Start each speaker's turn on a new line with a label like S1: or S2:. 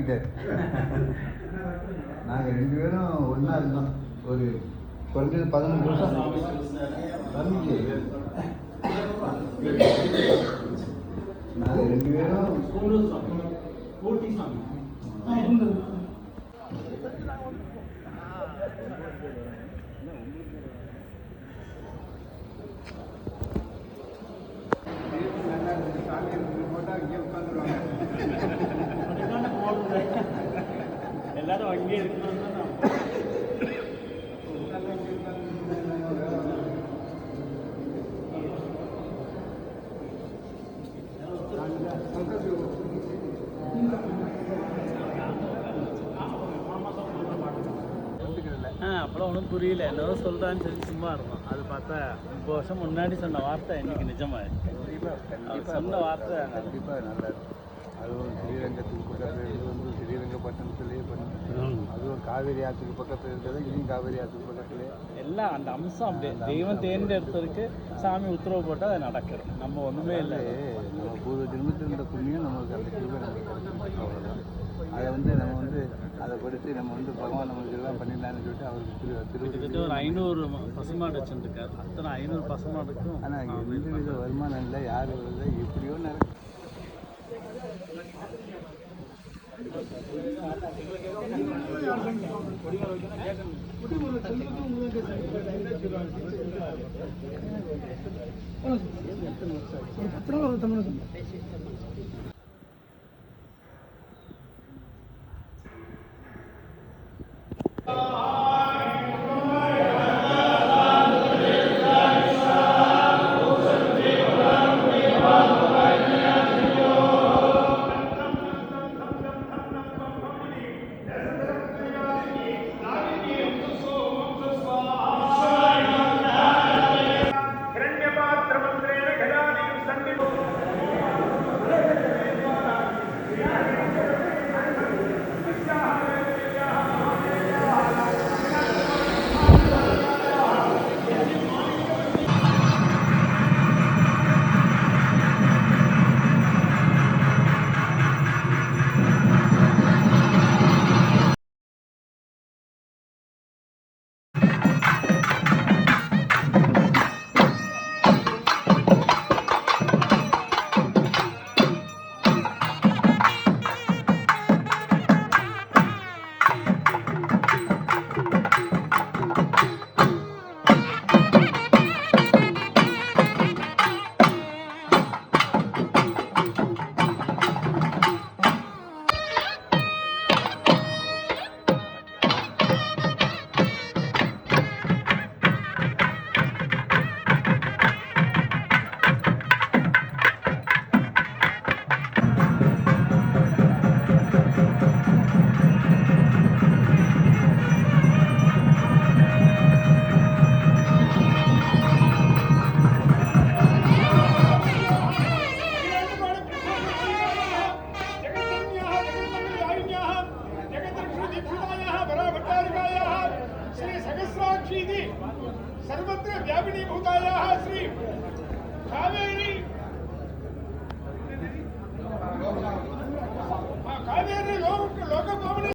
S1: மாட்டிக்கிட்டார். நாங்கள் 2 பேரும் ஒன்றா இருந்தோம். ஒரு குறைஞ்சது 11 வருஷம். நாங்கள் 2 பேரும்
S2: எல்லாரும் அங்கேயே இருக்கணும். அப்போலாம் ஒன்றும் புரியல, எல்லாரும் சொல்கிறான்னு சொல்லி சும்மா இருந்தோம். அது பார்த்தா 30 வருஷம் முன்னாடி சொன்ன வார்த்தை இன்னைக்கு நிஜமாயிடுச்சு. சொன்ன வார்த்தை
S1: கண்டிப்பாக நல்லா இருக்கும். அதுவும் ஸ்ரீரங்கத்துக்கு பக்கத்தில் இருக்கிறது ஸ்ரீரங்கப்பட்டினத்துலேயே பண்ணணும். அதுவும் காவேரி ஆற்றுக்கு பக்கத்தில் இருக்கிறது இனியும் காவேரி ஆற்றுக்கு பக்கத்துலேயே எல்லாம்
S2: அந்த அம்சம் அப்படியே தெய்வம் தேர்ந்தெடுத்ததுக்கு சாமி உத்தரவு போட்டால் அது நடக்குது. நம்ம ஒன்றுமே இல்லை.
S1: நம்ம பூர்வ ஜென்மத்தில் இருந்த புண்ணியம் நம்மளுக்கு அந்த கிருபை நமக்கு கிடைக்கும். அவ்வளோதான். அதை நம்ம அதை படித்து நம்ம பகவான் நம்மளுக்கு எல்லாம் பண்ணிடலான்னு சொல்லிட்டு அவருக்கு
S2: கிட்டத்தட்ட ஒரு 500 பசுமாடு வச்சுருக்காரு. அத்தனை 500 பசுமாடுக்கும்
S1: ஆனால் எந்த வித வருமானம் இல்லை, யார் இல்லை, எப்படியோ நடக்கும்.
S3: सर्वत्र व्यापिनीभूतायाः श्री कावेरी लोक